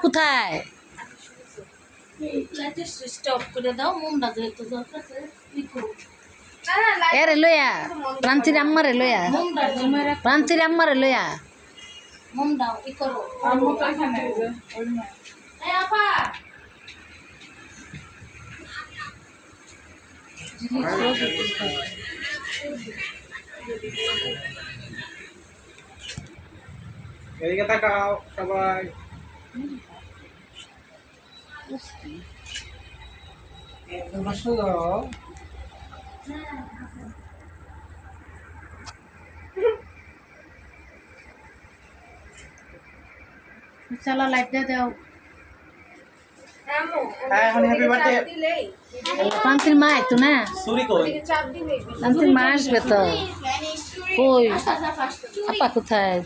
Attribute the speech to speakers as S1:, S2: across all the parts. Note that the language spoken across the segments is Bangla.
S1: কোথায়?
S2: লাইটের সুইচটা অফ করে দাও, মুন্ডা যেহেতু জ্বলতেছে।
S1: এরে লইয়া প্রান্তির আম্মারে লইয়া
S2: মুন্ডা ঝুমের
S1: প্রান্তির আম্মারে লইয়া
S2: মুন্ডা ই করো। এই আপা
S3: এদিকে তাকাও সবাই।
S2: চলো লাইট দিয়ে দাও।
S3: হ্যাঁ এখন হ্যাপি বার্থডে।
S1: প্রান্তির মা একটু না,
S3: সুরি কই?
S1: প্রান্তির মা আসবে তো। কই আপা কোথায়?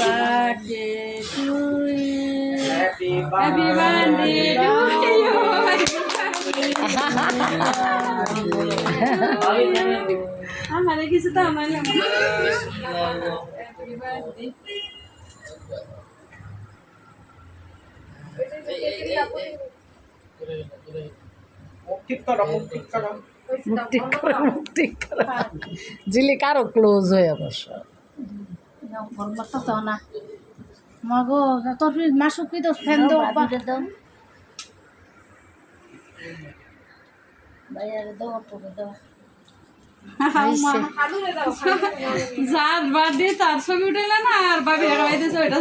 S2: Birthday to you,
S3: happy
S2: happy birthday to you. আমার কিছু তো আমার হ্যাপি বার্থডে।
S3: ঠিক করো, মুখ ঠিক করো।
S1: মুখ ঠিক করে জিলি কারো ক্লোজ হয়ে অবশ্য
S2: না মাগো তোর মাসুক কি তো ফ্যান দাও দাও বাইরে দাও পরে দাও। যার বার্থডে তার ছবি উঠে না আর বাবি এটা ওইটা